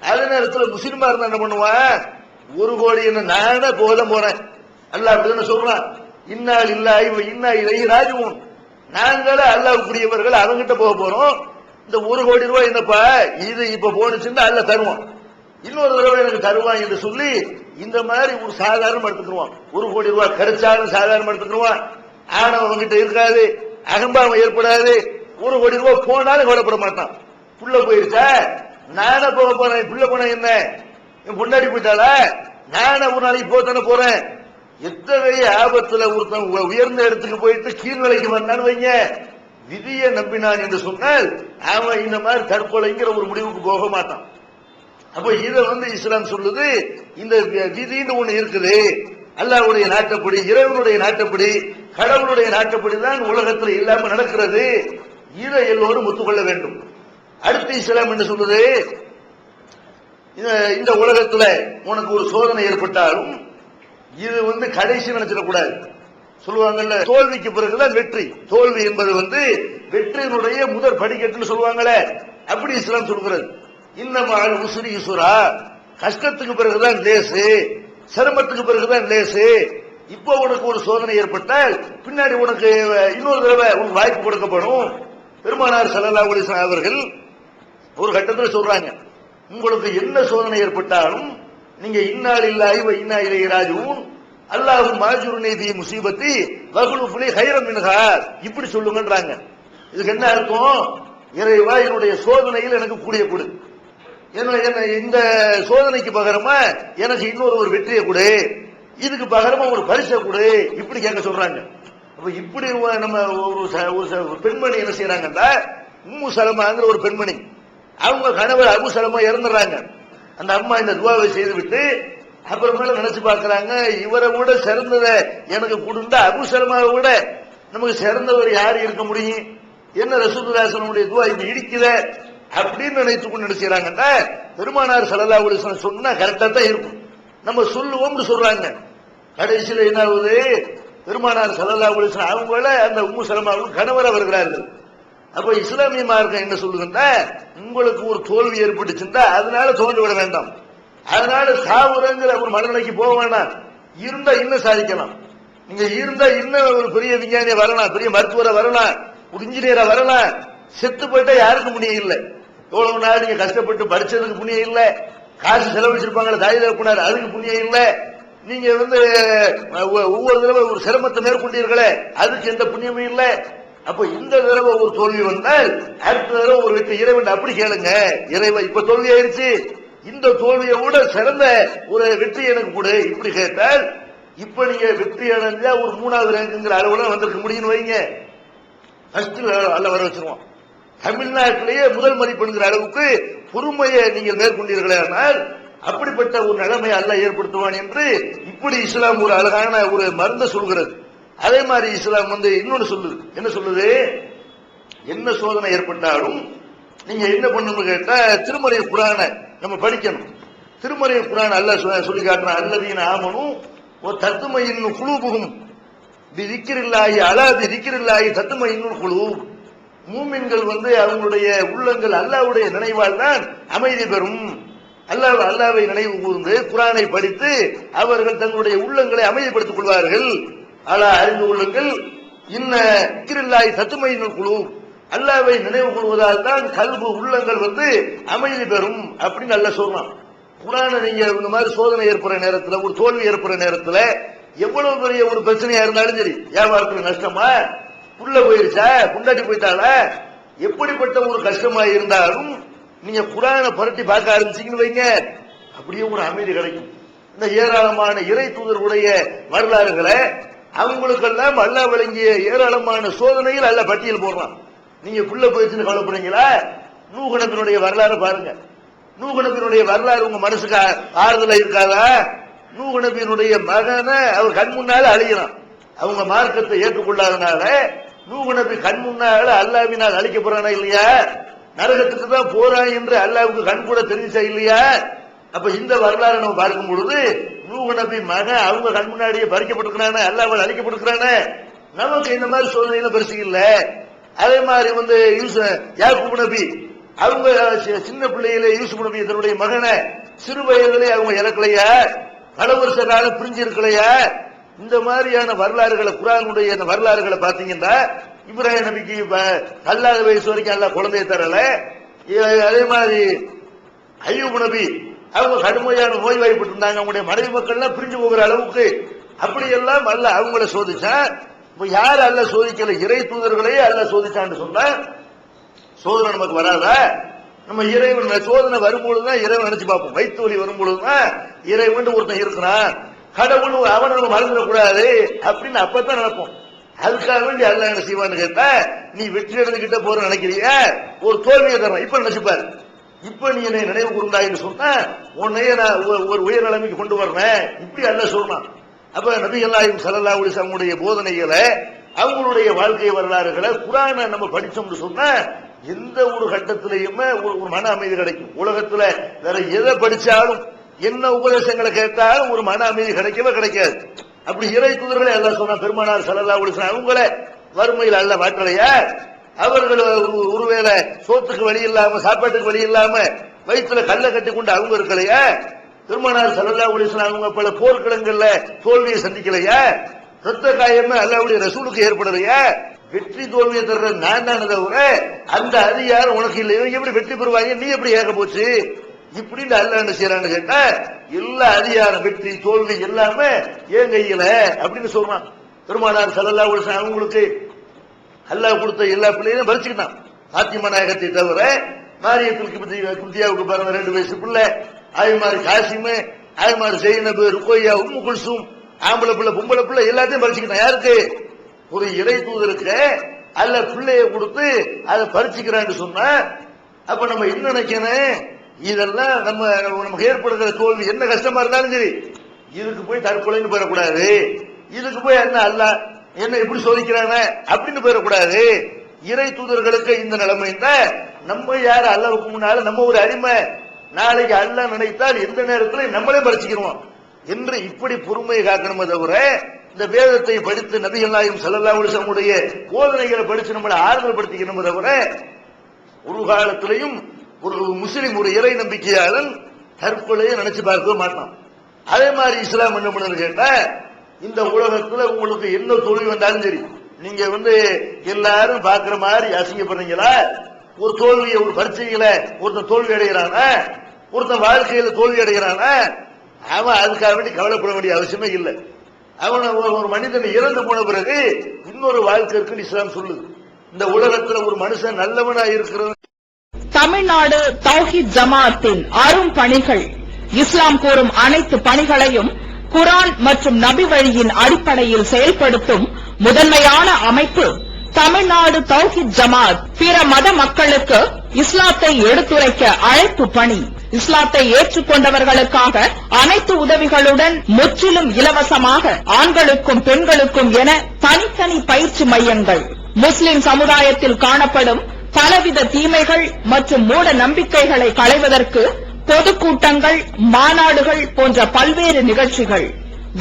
அதே நேரத்தில் முஸ்லிமா இருந்தா என்ன பண்ணுவான்? 1 கோடி என்ன நானே போறேன், அல்லாஹ் அப்படிதான் சொல்றான், இன்னா லில்லாஹி வ இன்னா இலைஹி ராஜிஊன். நாங்களே அல்லாஹ்வுக்குரியவர்கள், அவங்கிட்ட போக போறோம். இந்த 1 கோடி ரூபாய் என்னப்பா இது இப்ப போனுச்சுன்னு அல்லாஹ் தருவான், இன்னொரு தடவை எனக்கு தருவான் என்று சொல்லி இந்த மாதிரி ஒரு சாதாரணம் எடுத்துக்குவான். 1 கோடி ரூபாய் கிடைச்சாலும் சாதாரணம் எடுத்துக்குவான். ஆணவம் அவங்கிட்ட இருக்காது, அகம்பாவம் ஏற்படாது. 1 கோடி ரூபாய் போனாலும் கவலைப்பட மாட்டான். புள்ள போயிருச்சா, நானே போக போறேன், புள்ள போன என்ன, என் பொண்டாடி போயிட்டாளா, நானே ஒரு நாளைக்கு போத்தானே போறேன். எத்தகைய ஆபத்துல ஒருத்தன் உயர்ந்த இடத்துக்கு போயிட்டு கீழ்நிலைக்கு வந்தான்னு வைங்க, விதியை நம்பினான் என்று சொன்னால் அவன் இந்த மாதிரி தற்கொலைங்கிற ஒரு முடிவுக்கு போக மாட்டான். அப்ப இதை இஸ்லாம் சொல்லுது, இந்த விதின்னு ஒண்ணு இருக்குது, அல்லாஹ்வுடைய நாட்டப்படி, இறைவனுடைய நாட்டப்படி, கடவுளுடைய நாட்டப்படி தான் உலகத்தில் இல்லாம நடக்கிறது. இதை எல்லோரும் ஒத்துக்கொள்ள வேண்டும். அடுத்து இஸ்லாம் என்ன சொல்லுது? இந்த உலகத்துல உனக்கு ஒரு சோதனை ஏற்பட்டாலும் இது கடைசி நினைச்சிடக்கூடாது. சொல்லுவாங்கல்ல, தோல்விக்கு பிறகுதான் வெற்றி. தோல்வி என்பது வெற்றியினுடைய முதற் படிக்கட்டுன்னு சொல்லுவாங்கல்ல, அப்படி இஸ்லாம் சொல்கிறது. இன்னமால் உசுரி யுசுரா, கஷ்டத்துக்கு பிறகுதான் லேசு, சிரமத்துக்கு பிறகுதான் லேசு. இப்போ உனக்கு ஒரு சோதனை ஏற்பட்டால் பின்னாடி உனக்கு இன்னொரு தடவை உனக்கு வாய்ப்பு கொடுக்கப்படும். பெருமானார் ஸல்லல்லாஹு அலைஹி வஸல்லம் அவர்கள் ஒரு கட்டத்தில் சொல்றாங்க, உங்களுக்கு என்ன சோதனை ஏற்பட்டாலும் நீங்க இன்னா லில்லாஹி வ இன்னா இலைஹி ராஜிஊன் அல்லாஹு மாஜுர்னி ஃபீ முஸீபத்தி வகுலுஃபுலி கைரம் மின்ஹா, இப்படி சொல்லுங்கன்றாங்க. இதுக்கு என்ன அர்த்தம்? இறைவா என்னுடைய சோதனையில் எனக்கு கூடிய கொடு, இந்த சோதனைக்கு பகரமா எனக்கு இன்னொரு ஒரு வெற்றியை கொடு, இதுக்கு பகரமா ஒரு பரிசை கொடு, இப்படி கேட்க சொல்றாங்க. அப்ப இப்படி நம்ம ஒரு பெண்மணி என்ன செய்யறாங்கன்னா, உம்மு சலமாங்கிற ஒரு பெண்மணி, அவங்க கணவர் அபு சலமா இறந்துடுறாங்க. அந்த அம்மா இந்த துவாவை செய்து விட்டு அப்புறமேல நினைச்சு பார்க்கறாங்க, இவரை விட சிறந்ததை எனக்கு கொடுத்தா அபு சலமாவை விட நமக்கு சிறந்தவர் யாரு இருக்க முடியும்? என்ன ரசூலுல்லாஹி ஸல்லல்லாஹு அலைஹி வஸல்லம் துவா இப்படி இடிக்குத அப்படின்னு நினைத்துக்கொண்டு நினைச்சாங்கன்னா, பெருமானார் ஸல்லல்லாஹு அலைஹி வஸல்லம் சொன்னா கரெக்டா தான் இருக்கும், நம்ம சொல்லுவோம்னு சொல்றாங்க. கடைசியில் என்ன ஆகுது? பெருமானார் ஸல்லல்லாஹு அலைஹி வஸல்லம் அவங்கள அந்த உம்மு சலமாவுக்கு கணவராக வருகிறார்கள். அப்ப இஸ்லாமிய மார்க்கம் என்ன சொல்லுதுன்னா, உங்களுக்கு ஒரு தோல்வி ஏற்பட்டுச்சுன்னா அதனால தோல்வி விட வேண்டாம், அதனால சாவுறங்கிற ஒரு மனநிலைக்கு போக வேண்டாம். இருந்தா இன்னும் சாதிக்கலாம், நீங்க இருந்தா இன்னும் ஒரு பெரிய விஞ்ஞானியா வரலாம், பெரிய மருத்துவரை வரலாம், ஒரு இன்ஜினியரா வரலாம். செத்து போயிட்டா யாருக்கும் புண்ணியம் இல்லை. எவ்வளவு நாள் நீங்க கஷ்டப்பட்டு படிச்சதுக்கு புண்ணியம் இல்லை, காசு செலவழிச்சிருப்பாங்களே தாய் தகப்பனார், அதுக்கு புண்ணியம் இல்லை. நீங்க ஒவ்வொரு தடவை ஒரு சிரமத்தை மேற்கொண்டீர்களே, அதுக்கு எந்த புண்ணியமும் இல்லை. அப்ப இந்த தடவை ஒரு தோல்வி வந்தால் அடுத்த தடவை ஒரு வெற்றி இறைவன் அப்படி கேளுங்க, இறைவன் இப்ப தோல்வி ஆயிடுச்சு, இந்த தோல்வியை விட சிறந்த ஒரு வெற்றி எனக்கு கொடு, இப்படி கேட்டால் இப்ப நீங்க வெற்றி அடைஞ்சா ஒரு 3வது ரேங்குங்கிற அளவுல வந்திருக்க முடியும்னு வைங்க. ஃபர்ஸ்ட் அல்ல வர வச்சிருவோம். தமிழ்நாட்டிலேயே முதல் மதிப்பெண்கிற அளவுக்கு பொறுமையை நீங்கள் மேற்கொண்டீர்களே, ஆனால் அப்படிப்பட்ட ஒரு நிலைமை அல்லாஹ் ஏற்படுத்துவான் என்று இப்படி இஸ்லாம் ஒரு அழகான ஒரு மருந்து சொல்கிறது. அதே மாதிரி இஸ்லாம் இன்னொன்னு சொல்லுது. என்ன சொல்லுது? என்ன சோதனை ஏற்பட்டாலும் நீங்க என்ன பண்ணணும்னு கேட்டா, திருமறை குர்ஆனை நம்ம படிக்கணும். திருமறை குர்ஆன் அல்லாஹ் சொல்லி காட்டுறான், அல்லதீன ஆமனு வ தத்மயின்னு குலூபுஹும் பிதிக்ரில்லாஹி அலா பிதிக்ரில்லாஹி தத்மயின்னுல் குலூப். மூமின்கள் அவங்களுடைய உள்ளங்கள் அல்லாஹ்வுடைய நினைவால் தான் அமைதி பெறும். அல்லாஹ்வை நினைவு கூர்ந்து குர்ஆனை படித்து அவர்கள் தங்களுடைய உள்ளங்களை அமைதிப்படுத்திக் கொள்வார்கள். அலா அறிந்து கொள்ளுங்கள், இன்ன திக்ரில்லாஹி தத்மயின்னுல் குலூப், அல்லாஹ்வை நினைவு கொள்வதால் தான் கல்பு உள்ளங்கள் அமைதி பெறும் அப்படின்னு அல்லாஹ் சொல்றான். குர்ஆனை நீங்க இந்த மாதிரி சோதனை ஏற்படுற நேரத்தில், ஒரு தோல்வி ஏற்படுற நேரத்தில், எவ்வளவு பெரிய ஒரு பிரச்சனையா இருந்தாலும் சரி, வியாபாரத்துல நஷ்டமா, புள்ள போயிருச்சா, புண்டாட்டி போயிட்டாளா, எப்படிப்பட்ட ஒரு கஷ்டமா இருந்தாலும் நீங்க குர்ஆனை புரட்டி பார்க்க ஆரம்பிச்சீங்கன்னு வைங்க, அப்படியே ஒரு அமைதி கிடைக்கும். இந்த ஏராளமான இறை தூதர்களுடைய வரலாறுகளை அவங்களுக்கெல்லாம் அல்லாஹ் வழங்கிய ஏராளமான சோதனைகள் அல்லாஹ் பட்டியல் போடுறான். நீங்க புள்ள போயிடுச்சுன்னு கவலைப்படுறீங்களா? நூஹ் நபியினுடைய வரலாறு பாருங்க. நூஹ் நபியினுடைய வரலாறு உங்க மனசுக்கு ஆறுதலா இருக்காதா? நூஹ் நபியினுடைய மகனை அவர் கண் முன்னால அழிகிறான். அவங்க மார்க்கத்தை ஏற்றுக்கொள்ளாதனால நூஹ் நபி கண் முன்னால அல்லாஹ்வினால் அழிக்கப்படுறானா இல்லையா? நரகத்துக்கு தான் போறான் என்று அல்லாஹ்வுக்கு கண் கூட தெரிஞ்சா இல்லையா? அப்ப இந்த வரலாறு நம்ம பார்க்கும் பொழுது நூஹ் நபி மகன் அவங்க கண் முன்னாடியே பறிக்கப்பட்டிருக்கிறானே, அல்லாஹ்வால் அழிக்கப்பட்டிருக்கிறானே. நமக்கு இந்த மாதிரி சோதனையில பெருசு இல்ல. அதே மாதிரி யாக்கூப் நபி அவங்க சின்ன பிள்ளையிலே யூசுப் நபி தன்னுடைய மகனை சிறு வயதிலே அவங்க இறக்கலையா, பல வருஷ காலம் பிரிஞ்சு இருக்கலையா? இந்த மாதிரியான வரலாறுகளை குர்ஆனுடைய வரலாறுகளை பாத்தீங்கன்னா, இப்ராஹிம் நபிக்கு அல்லாத வயசு வரைக்கும் அல்லாஹ் குழந்தைய தரல. அதே மாதிரி அய்யூப் நபி அவங்க கடுமையான நோய் வாய்ப்பட்டு இருந்தாங்க, அவங்களுடைய மனைவி மக்கள் எல்லாம் பிரிஞ்சு போகிற அளவுக்கு அப்படியெல்லாம் அல்லாஹ் அவங்கள சோதிச்சான். யார் அல்லாஹ் சோதிக்கல? இறை தூதர்களையே அல்லாஹ் சோதிச்சான்னு சொன்னா சோதனை நமக்கு வராதா? நம்ம இறைவன் சோதனை வரும்பொழுதுதான் இறைவன் நினைச்சு பார்ப்போம். வயிற்று வலி வரும்பொழுதுதான் இறைவன் ஒருத்தன் இருக்கிறான், கடவுள் அவனை நம்ம மறந்துடக்கூடாது அப்படின்னு அப்பதான் நினைப்போம். அதுக்காக வேண்டி அல்லாஹ் என்ன செய்வான்னு கேட்டா, நீ வெற்றி அடைஞ்சுக்கிட்ட போற நினைக்கிறீங்க, ஒரு தோல்வியை தரணும் இப்ப நினைச்சுப்பாரு. இப்ப நீ என்னை நினைவு கூர்ந்தாயின்னு சொன்னா உன்னையே நான் ஒரு உயர் நிலைமைக்கு கொண்டு வரேன், இப்படி அல்லாஹ் சொல்றான். அப்ப நபிகள் நாயகம் ஸல்லல்லாஹு அலைஹி வஸல்லம் போதனைகளை, அவங்களுடைய வாழ்க்கை வரலாறுகளை குர்ஆனை நம்ம படிச்சோம்னு சொன்னா எந்த ஒரு கட்டத்திலையுமே ஒரு மன அமைதி கிடைக்கும். உலகத்துல வேற எதை படிச்சாலும் என்ன உபதேசங்களை கேட்டாலும் ஒரு மன அமைதி கிடைக்கவே கிடைக்காது. அப்படி இறை தூதர்களை அல்லாஹ் சொன்னா, பெருமானார் ஸல்லல்லாஹு அலைஹி வஸல்லம் அவங்கள வறுமையில் அல்லாஹ் மாற்றலையா? அவர்கள் ஒருவேளை சோத்துக்கு வழி இல்லாம, சாப்பாட்டுக்கு வழி இல்லாம வயிற்றுல கல்ல கட்டி கொண்டு அவங்க இருக்கலையா? பெருமானார் ஸல்லல்லாஹு அலைஹி வஸல்லம் அவங்க பல போர்க்களங்கள்ல தோல்வியை சந்திக்கலையா? ரத்த காயமே அல்லாஹ்வுடைய ரசூலுக்கு ஏற்படலையா? வெற்றி தோல்வியை தர்ற நான் தானே தவிர அந்த அதிகாரம் உனக்கு இல்லை. இவங்க எப்படி வெற்றி பெறுவாங்க, நீ எப்படி ஏக போச்சு இப்படின்னு அல்லாஹ் என்ன செய்யறான்னு கேட்டா, எல்லா அதிகாரம் வெற்றி தோல்வி எல்லாமே ஏன் கையில அப்படின்னு சொல்றான். பெருமானார் ஸல்லல்லாஹு அலைஹி வஸல்லம் அவங்களுக்கு அல்லாஹ் கொடுத்த எல்லா பிள்ளையும் பறிச்சுக்கிட்டான். பாத்திமா நாயகத்தை தவிர மாரியத்துல் குப்தியாவுக்கு பிறந்த 2 வயசு பிள்ளை, ஆய்மாறு காசிமு, ஆய்மாறு ஜெயினபு, ருக்கையா, உம்மு குல்சூம், ஆம்பளை பிள்ளை பொம்பளை பிள்ளை எல்லாத்தையும் பறிச்சுக்கிட்டான். யாருக்கு? ஒரு இறை தூதருக்கு அல்ல பிள்ளைய கொடுத்து அதை பறிச்சுக்கிறான்னு சொன்னா, அப்ப நம்ம என்ன நினைக்கணும், இதெல்லாம் நமக்கு ஏற்படுகிற தோல்வி என்ன கஷ்டமா இருந்தாலும் சரி, இதுக்கு போய் தற்கொலைன்னு போயிடக்கூடாது, இதுக்கு போய் என்ன அல்ல என்ன இப்படி சோதிக்கிறாங்க அப்படின்னு போயிடக்கூடாது. இறை தூதர்களுக்கு இந்த நிலைமை நம்ம யாரு அல்லாஹ்வுக்கு முன்னால நம்ம ஒரு அடிமை, நாளைக்கு அல்லாஹ் நினைத்தால் எந்த நேரத்தில் நம்மளே பறிச்சுக்கிறோம் என்று இப்படி பொறுமையை காக்கணுமே தவிர, இந்த வேதத்தை படித்து நபிகள் நாயகம் ஸல்லல்லாஹு அலைஹி வஸல்லம் உடைய போதனைகளை படித்து நம்மளை ஆறுதல் படுத்திக்கணுமே தவிர, ஒரு காலத்திலையும் ஒரு முஸ்லிம் ஒரு இறை நம்பிக்கையாளன் தற்கொலையை நினைச்சு பார்க்கவே மாட்டான். அதே மாதிரி இஸ்லாம் என்ன பண்ணுன்னு கேட்டா, இந்த உலகத்துல உங்களுக்கு என்ன தோல்வி வந்தாலும் சரி, நீங்க எல்லாரும் பாக்குற மாதிரி அசிங்கப்படுறீங்களா, ஒரு தோல்வியை ஒரு பரீட்சையில ஒருத்தன் தோல்வி அடைகிறானா, ஒருத்தன் வாழ்க்கையில தோல்வி அடைகிறானா, அவன் அதுக்காக வேண்டி கவலைப்பட வேண்டிய அவசியமே இல்லை. அவன் ஒரு மனிதன் இறந்து போன பிறகு இன்னொரு வாழ்க்கை இருக்குன்னு இஸ்லாம் சொல்லுது. இந்த உலகத்துல ஒரு மனுஷன் நல்லவனா இருக்கிறது. தமிழ்நாடு தௌஹீத் ஜமாஅத்தின் அரும் பணிகள். இஸ்லாம் கூறும் அனைத்து பணிகளையும் குர்ஆன் மற்றும் நபி வழியின் அடிப்படையில் செயல்படுத்தும் முதன்மையான அமைப்பு தமிழ்நாடு தௌஹீத் ஜமாஅத். பிற மத மக்களுக்கு இஸ்லாத்தை எடுத்துரைக்க அழைப்பு பணி. இஸ்லாத்தை ஏற்றுக்கொண்டவர்களுக்காக அனைத்து உதவிகளுடன் முற்றிலும் இலவசமாக ஆண்களுக்கும் பெண்களுக்கும் என தனித்தனி பயிற்சி மையங்கள். முஸ்லிம் சமுதாயத்தில் காணப்படும் பலவித தீமைகள் மற்றும் மூட நம்பிக்கைகளை களைவதற்கு பொதுக்கூட்டங்கள், மாநாடுகள் போன்ற பல்வேறு நிகழ்ச்சிகள்,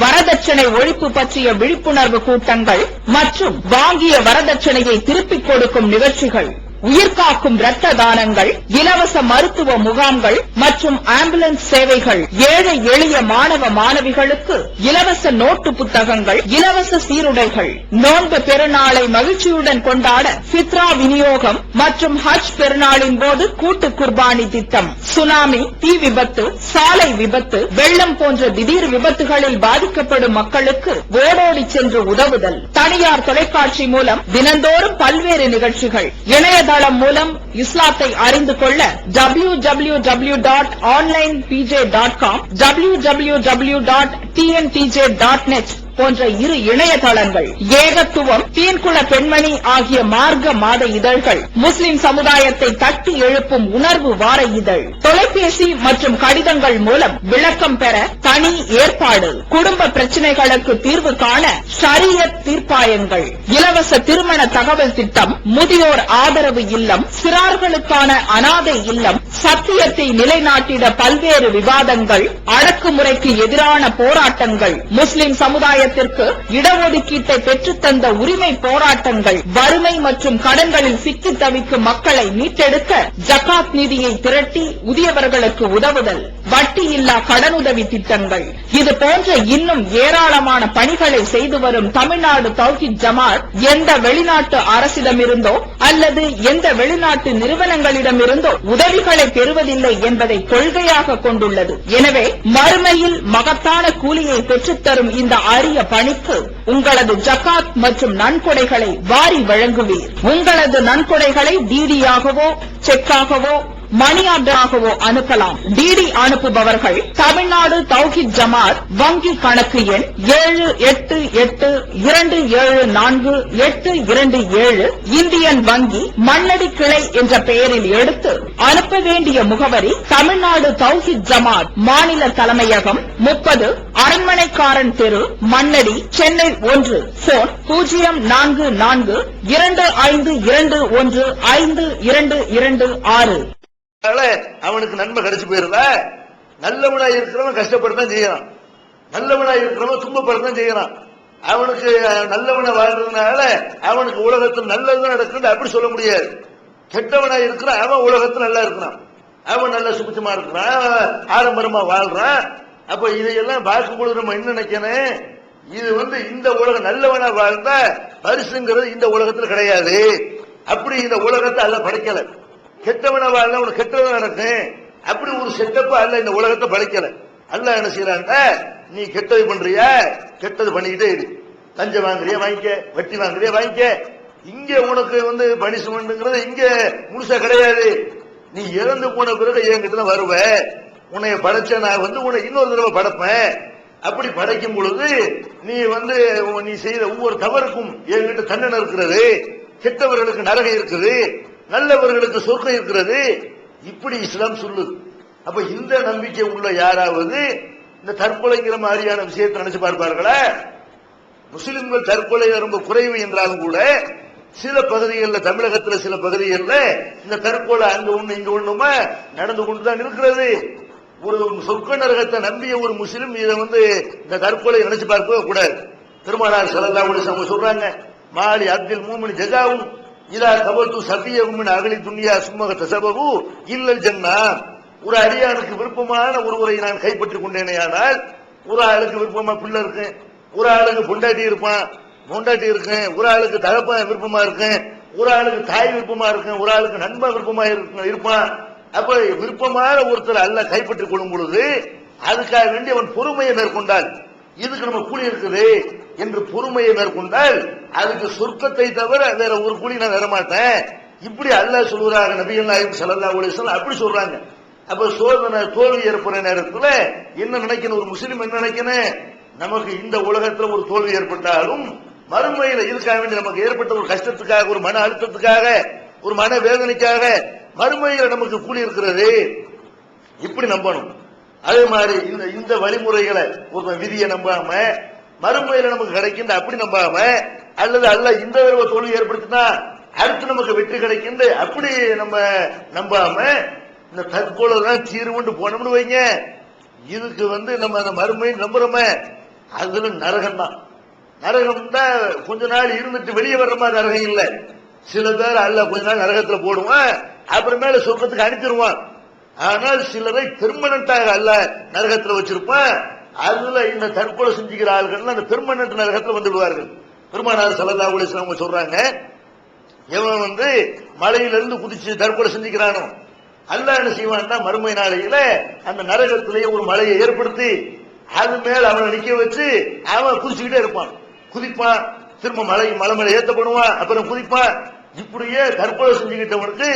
வரதட்சணை ஒழிப்பு பற்றிய விழிப்புணர்வு கூட்டங்கள் மற்றும் வாங்கிய வரதட்சணையை திருப்பிக் கொடுக்கும் நிகழ்ச்சிகள், உயிர்காக்கும் இரத்த தானங்கள், இலவச மருத்துவ முகாம்கள் மற்றும் ஆம்புலன்ஸ் சேவைகள், ஏழை எளிய மாணவ மாணவிகளுக்கு இலவச நோட்டு புத்தகங்கள், இலவச சீருடைகள், நோன்பு பெருநாளை மகிழ்ச்சியுடன் கொண்டாட ஃபித்ரா விநியோகம் மற்றும் ஹஜ் பெருநாளின் போது கூட்டு குர்பானி திட்டம், சுனாமி, தீ விபத்து, சாலை விபத்து, வெள்ளம் போன்ற திடீர் விபத்துகளில் பாதிக்கப்படும் மக்களுக்கு ஓடோடி சென்று உதவுதல், தனியார் தொலைக்காட்சி மூலம் தினந்தோறும் பல்வேறு நிகழ்ச்சிகள், இணையதளம் மூலம் இஸ்லாத்தை அறிந்து கொள்ள www.onlinepj.com, www.tntj.net போன்ற 2 இணையதளங்கள், ஏகத்துவம், தீன்குல பெண்மணி ஆகிய மார்க்க மாத இதழ்கள், முஸ்லிம் சமுதாயத்தை தட்டி எழுப்பும் உணர்வு வார இதழ், தொலைபேசி மற்றும் கடிதங்கள் மூலம் விளக்கம் பெற தனி ஏற்பாடு, குடும்ப பிரச்சனைகளுக்கு தீர்வு காண ஷரியத் தீர்ப்பாயங்கள், இலவச திருமண தகவல் திட்டம், முதியோர் ஆதரவு இல்லம், சிறார்களுக்கான அனாதை இல்லம், சத்தியத்தை நிலைநாட்டிட பல்வேறு விவாதங்கள், அடக்குமுறைக்கு எதிரான போராட்டங்கள், முஸ்லிம் சமுதாய இடஒதுக்கீட்டை பெற்றுத்தந்த உரிமை போராட்டங்கள், வறுமை மற்றும் கடன்களில் சிக்கி தவிக்கும் மக்களை மீட்டெடுக்க ஜகாத் நிதியை திரட்டி உரியவர்களுக்கு உதவுதல், வட்டியில்லா கடனுதவி திட்டங்கள், இது போன்ற இன்னும் ஏராளமான பணிகளை செய்து வரும் தமிழ்நாடு தௌஹீத் ஜமாஅத் எந்த வெளிநாட்டு அரசிடமிருந்தோ அல்லது எந்த வெளிநாட்டு நிறுவனங்களிடமிருந்தோ உதவிகளை பெறுவதில்லை என்பதை கொள்கையாக கொண்டுள்ளது. எனவே மறுமையில் மகத்தான கூலியை பெற்றுத்தரும் இந்த அரிய பணிக்கு உங்களது ஜகாத் மற்றும் நன்கொடைகளை வாரி வழங்குவீர். உங்களது நன்கொடைகளை டிடியாகவோ செக்காகவோ மணி ஆர்டராகவோ அனுப்பலாம். டிடி அனுப்புபவர்கள் தமிழ்நாடு தௌஹீத் ஜமாஅத் வங்கி கணக்கு எண் 7882748227 இந்தியன் வங்கி மண்ணடி கிளை என்ற பெயரில் எடுத்து அனுப்ப வேண்டிய முகவரி தமிழ்நாடு தௌஹீத் ஜமாஅத் மாநில தலைமையகம் 30 அரண்மனைக்காரன் தெரு, மண்ணடி, சென்னை 1. போன் 044215215226. அவனுக்கு நன்மை கிடைச்சு போயிருந்தா, நல்லவனா இருக்கிறவன் கஷ்டப்படத்தான் செய்யறான், நல்லவனா இருக்கிறவன் துன்பப்படத்தான் செய்யறான். அவனுக்கு நல்லவனை வாழ்றதுனால அவனுக்கு உலகத்தில் நல்லதுதான் நடக்குன்னு அப்படி சொல்ல முடியாது. கெட்டவனா இருக்கிறான், அவன் உலகத்தில் நல்லா இருக்கிறான். அவன் நல்ல சுபிச்சமா இருக்கிறான், ஆடம்பரமா வாழ்றான். அப்ப இதையெல்லாம் பார்க்கும்போது நம்ம என்ன நினைக்கணும், இது இந்த உலகம் நல்லவனா வாழ்ந்தா பரிசுங்கிறது இந்த உலகத்தில் கிடையாது. அப்படி இந்த உலகத்தை அல்ல படைக்கல. கெட்டவனா வாழ்ந்தா உனக்கு கெட்டவன் நடக்கும். அப்படி ஒரு செட்டப்ப அல்ல இந்த உலகத்தை படைக்கல. அல்ல என்ன செய்யறாங்க, நீ கெட்டது பண்றியா, கெட்டது பண்ணிக்கிட்டே இரு. லஞ்சம் வாங்குறியா வாங்கிக்க, வட்டி வாங்குறியா வாங்கிக்க. இங்க உனக்கு பனிஷ்மெண்ட்ங்கிறது இங்க முழுசா கிடையாது. நீ இறந்து போன பிறகு என்கிட்ட தான் வருவ. உன்னை படைச்ச நான் உன்னை இன்னொரு தடவை படைப்பேன். அப்படி படைக்கும் பொழுது நீ நீ செய்த ஒவ்வொரு தவறுக்கும் என்கிட்ட தண்டனை இருக்கிறது. கெட்டவர்களுக்கு நரகம் இருக்குது, நல்லவர்களுக்கு சொர்க்கம் இருக்கிறது. இப்படி இஸ்லாம் சொல்லுது. அப்ப இந்த நம்பிக்கை உள்ள யாராவது இந்த தற்கொலைங்கிற மாதிரியான விஷயத்தை நினைச்சு பார்ப்பார்களா? முஸ்லிம்கள் தற்கொலை ரொம்ப குறைவு என்றாலும் கூட சில பகுதிகளில், தமிழகத்தில் சில பகுதிகளில் இந்த தற்கொலை அங்க ஒண்ணு இங்க ஒண்ணுமா நடந்து கொண்டுதான் இருக்கிறது. ஒரு சொர்க்க நரகத்தை நம்பிய ஒரு முஸ்லிம் இதை இந்த தற்கொலை நினைச்சு பார்க்கவே கூடாது. பெருமானார் ஸல்லல்லாஹு அலைஹி வஸல்லம் சொல்றாங்க, மாலி அப்துல் மூமின் ஜஸாவும் இதா கபத்து சபியஹும் மின் அகலி துன்யா சும்ம தஸபஹு இல்லல் ஜன்னா. ஒரு அடியானுக்கு விருப்பமான ஒருவரை நான் கைப்பற்றிக் கொண்டேனேயானால், ஒரு ஆளுக்கு விருப்பமா பிள்ளை இருக்கு, ஒரு ஆளுக்கு பொண்டாட்டி இருப்பான், பொண்டாட்டி இருக்கு, ஒரு ஆளுக்கு தகப்பன் விருப்பமா இருக்கு, ஒரு ஆளுக்கு தாய் விருப்பமா இருக்கு, ஒரு ஆளுக்கு நண்பன் விருப்பமா இருப்பான். அப்ப விருப்பமான ஒருத்தர் அல்ல கைப்பற்றிக் கொள்ளும் பொழுது அதுக்காக வேண்டி அவன் பொறுமையை மேற்கொண்டால், இதுக்கு நம்ம கூலி இருக்குது என்று பொறுமையை மேற்கொண்டால் அதுக்கு சொர்க்கத்தை தவிர வேற ஒரு கூலி நான் வரமாட்டேன். இப்படி அல்லாஹ் சொல்றாங்க. நபிகள் நாயகம் ஸல்லல்லாஹு அலைஹி வஸல்லம் அப்படி சொல்றாங்க. அப்ப சோதனை தோல்வி ஏற்படுற நேரத்தில் என்ன நினைக்கணும், ஒரு முஸ்லிம் என்ன நினைக்கணும், நமக்கு இந்த உலகத்தில் ஒரு தோல்வி ஏற்பட்டாலும் மறுமையில இதுக்காக வேண்டி நமக்கு ஏற்பட்ட ஒரு கஷ்டத்துக்காக, ஒரு மன அழுத்தத்துக்காக, ஒரு மன வேதனைக்காக மறுமையில நமக்கு கூலி இருக்கிறது. இப்படி நம்பணும். அதே மாதிரி இந்த வழிமுறைகளை ஒரு விதியை நம்பாம மறுமையில நமக்கு கிடைக்கின்ற அப்படி நம்பாம, அல்லது அல்ல இந்த தடவை தோல்வி ஏற்படுத்தினா அடுத்து நமக்கு வெற்றி கிடைக்கின்ற அப்படி நம்ம நம்பாம இந்த தற்கொலை தான் தீர்வுண்டு போனோம்னு வைங்க, இதுக்கு நம்ம அந்த மறுமை நம்புறோமே, அதுல நரகம் தான். நரகம் தான் கொஞ்ச நாள் இருந்துட்டு வெளியே வர்ற மாதிரி நரகம் இல்ல. சில பேர் அல்ல கொஞ்ச நாள் நரகத்துல போடுவான், அப்புறமேல சொர்க்கத்துக்கு அனுப்பிடுவான். ஆனால் சிலரை பெர்மனண்டாக அல்ல நரகத்துல வச்சிருப்பான். அதுல இந்த தற்கொலை செஞ்சுக்கிற ஆள்கள் அந்த பெர்மனன்ட் நரகத்துல வந்துடுவார்கள். பெருமானார் ஸல்லல்லாஹு அலைஹி வஸல்லம் சொல்றாங்க, எவன் மலையிலிருந்து குதிச்சு தற்கொலை செஞ்சுக்கிறானோ அல்லாஹ் என்ன செய்வான்னா மறுமை நாளையில அந்த நரகத்திலேயே ஒரு மலையை ஏற்படுத்தி அது மேல அவனை நிக்க வச்சு அவன் குதிச்சுக்கிட்டே இருப்பான். குதிப்பான், திரும்ப மலை மேல ஏத்தப்படுவான், அப்புறம் குதிப்பான். இப்படியே தற்கொலை செஞ்சுக்கிட்டவனுக்கு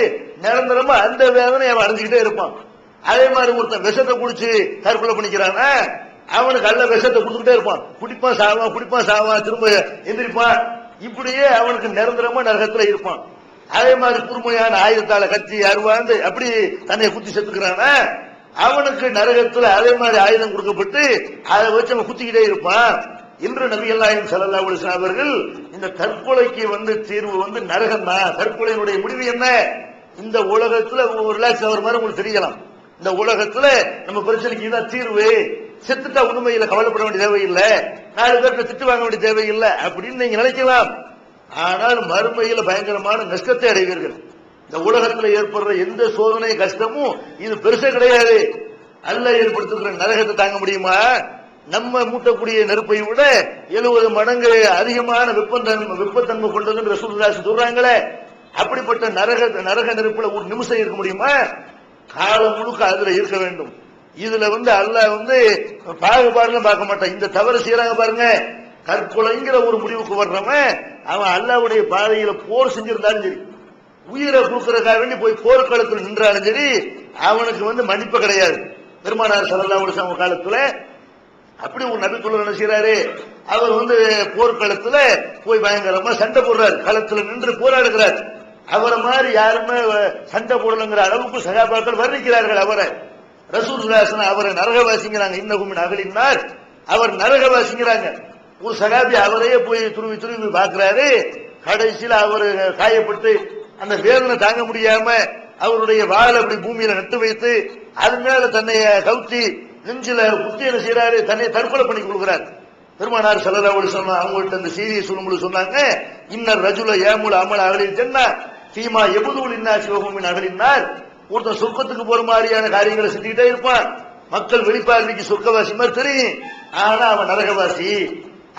நிரந்தரமா அந்த வேதனை அவன் அடைஞ்சுக்கிட்டே இருப்பான். அதே மாதிரி ஒருத்தன் விஷத்தை குடிச்சு தற்கொலை பண்ணிக்கிறானா அவனுக்கு அல்ல விஷத்தை கொடுத்துக்கிட்டே இருப்பான். குடிப்பான் சாவான், குடிப்பான் சாவான், திரும்ப எந்திரிப்பான். இப்படியே அவனுக்கு நிரந்தரமா நரகத்துல இருப்பான். அதே மாதிரி கூர்மையான ஆயுதத்தால கத்தி அருவாந்து அப்படி தன்னை குத்தி செத்துக்கிறானா அவனுக்கு நரகத்துல அதே மாதிரி ஆயுதம் கொடுக்கப்பட்டு அதை வச்சு அவன் குத்திக்கிட்டே இருப்பான். இன்று நபிகள் நாயகம் ஸல்லல்லாஹு அலைஹி வஸல்லம் அவர்கள் இந்த தற்கொலைக்கு தீர்வு நரகம் தான். தற்கொலையினுடைய முடிவு என்ன? இந்த உலகத்துல ஒரு ரிலாக்ஸ் ஆகிற மாதிரி உங்களுக்கு தெரியலாம். இந்த உலகத்துல நம்ம பிரச்சனைக்கு இதான் தீர்வு, செத்துட்டா உண்மையில கவலைப்பட வேண்டிய தேவையில்லை, 4 பேருக்கு திட்டு வாங்க வேண்டிய தேவையில்லை அப்படின்னு நீங்க நினைக்கலாம். ஆனால் மறுமையில பயங்கரமான நஷ்டத்தை அடைவீர்கள். இந்த உலகத்தில் ஏற்படுற எந்த சோதனை கஷ்டமும் இது பெருசே கிடையாது. அல்லாஹ் ஏற்படுத்துகிற நரகத்தை தாங்க முடியுமா? நம்ம மூட்டக்கூடிய நெருப்பை விட 70 மடங்கு அதிகமான வெப்பத்தன்மை கொண்டது ரசூலுல்லாஹ் சொல்றாங்களே. அப்படிப்பட்ட நரக நெருப்புல ஒரு நிமிஷம் இருக்க முடியுமா? காலம் முழுக்க அதுல இருக்க வேண்டும். இதுல அல்லாஹ் பாகுபாடுலாம் பார்க்க மாட்டான். இந்த தவறு செய்யறாங்க பாருங்க, தற்கொலைங்கிற ஒரு முடிவுக்கு வர்றவன் அவன் அல்லாஹ்வுடைய பாதையில போர் செஞ்சிருந்தாலும் சரி, உயிரை கொடுக்கறதுக்காக வேண்டி போய் போர்க்களத்தில் நின்றாலும் சரி, அவனுக்கு மன்னிப்பு கிடையாது. பெருமானார் ஸல்லல்லாஹு அலைஹி வஸல்லம் காலத்துல அப்படி ஒரு நபி தோழர் என்ன செய்யறாரு, அவர் போர்க்களத்துல போய் பயங்கரமா சண்டை போடுறாரு, களத்துல நின்று போராடுகிறார். அவரை மாதிரி யாருமே சண்டை போடலங்கிற அளவுக்கு சகாபாக்கள் வர்ணிக்கிறார்கள் அவரை. ரசூலுல்லாஹ் அவரை நரகவாசிங்கிறாங்க. இன்னகும் அகலினார், அவர் நரகவாசிங்கிறாங்க. ஒரு சகாபி அவரையே போய் துருவி துருவி பார்க்கிறாரு. கடைசியில் அவர் காயப்பட்டு அந்த வேதனை தாங்க முடியாம அவருடைய வாழை அப்படி பூமியில நட்டு வைத்து அது மேல தன்னை கவுத்தி நெஞ்சில குத்தி என்ன செய்யறாரு, தன்னை தற்கொலை பண்ணி கொடுக்கிறார். பெருமானார் ஸல்லல்லாஹு அலைஹி வஸல்லம் அவங்கள்ட்ட அந்த செய்தியை சொல்லும்போது சொன்னாங்க, இன்னர் ரஜுல ஏமுல் அமல் அகலில் ஜன்னா ஃபீமா யபுதுல் இன்னாஸ் வஹும் மின் அகலின்னார். ஒருத்தன் சொர்க்கத்துக்கு போற மாதிரியான காரியங்களை செஞ்சுக்கிட்டே இருப்பான். மக்கள் வெளிப்பார்வைக்கு சொர்க்கவாசி மாதிரி தெரியும், ஆனா அவன் நரகவாசி.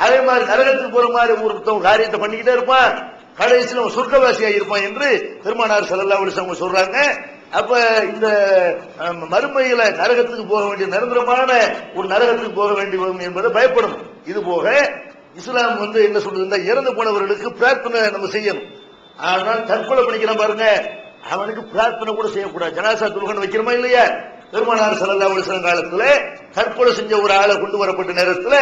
அதே மாதிரி நரகத்துக்கு போற மாதிரி ஒருத்தன் காரியத்தை பண்ணிக்கிட்டே இருப்பான், கடைசியில் அவன் சொர்க்கவாசியா இருப்பான் என்று பெருமானார் ஸல்லல்லாஹு அலைஹி வஸல்லம் சொல்றாங்க. அப்ப இந்த மறுமையில நரகத்துக்கு போக வேண்டிய நிரந்தரமான ஒரு நரகத்துக்கு போக வேண்டி வரும் என்பதை பயப்படணும். இது போக இஸ்லாம் என்ன சொல்றது, இறந்து போனவர்களுக்கு பிரார்த்தனை நம்ம செய்யணும். ஆனால் தற்கொலை பண்ணிக்கிறான் பாருங்க, அவனுக்கு பிரார்த்தனை கூட செய்யக்கூடாது. ஜனாசா தொழுகை வைக்கிறோமா இல்லையா? பெருமானார் ஸல்லல்லாஹு அலைஹி வஸல்லம் காலத்துல தற்கொலை செஞ்ச ஒரு ஆளை கொண்டு வரப்பட்ட நேரத்துல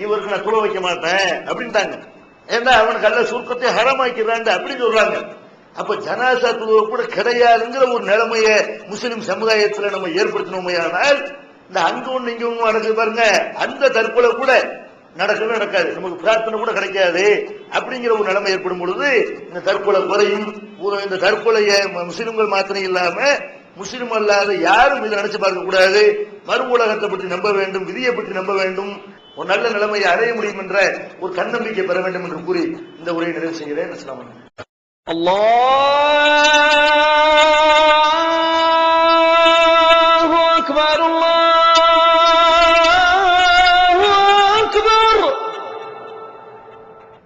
இவருக்கு நான் தொழ வைக்க மாட்டேன் அப்படின்ட்டாங்க. ஏன்னா அவனுக்கு அல்ல சுருக்கத்தை ஹராமாக்கிறான் அப்படின்னு சொல்றாங்க. அப்ப ஜனாசா தொழுகை கூட கிடையாதுங்கிற ஒரு நிலைமையை முஸ்லிம் சமுதாயத்தில் நம்ம ஏற்படுத்தணுமே. ஆனால் இந்த அங்க ஒண்ணு இங்க ஒண்ணு நடக்குது பாருங்க, அந்த தற்கொலை கூட நடக்கவே நடக்காது, நமக்கு பிரார்த்தனை கூட கிடைக்காது அப்படிங்கிற ஒரு நிலைமை ஏற்படும் பொழுது இந்த தற்கொலை குறையும். இந்த தற்கொலையை முஸ்லிம்கள் மாத்திரம் இல்லாம முஸ்லிம் அல்லாத யாரும் இதை நினைச்சு பார்க்க கூடாது. மறு உலகத்தை பற்றி நம்ப வேண்டும், விதியை பற்றி நம்ப வேண்டும், ஒரு நல்ல நிலைமையை அடைய முடியும் என்ற ஒரு தன்னம்பிக்கை பெற வேண்டும் என்று கூறி இந்த உரையை நிறைவு செய்கிறேன். அஸ்ஸலாமு அலைக்கும். அல்லாஹ்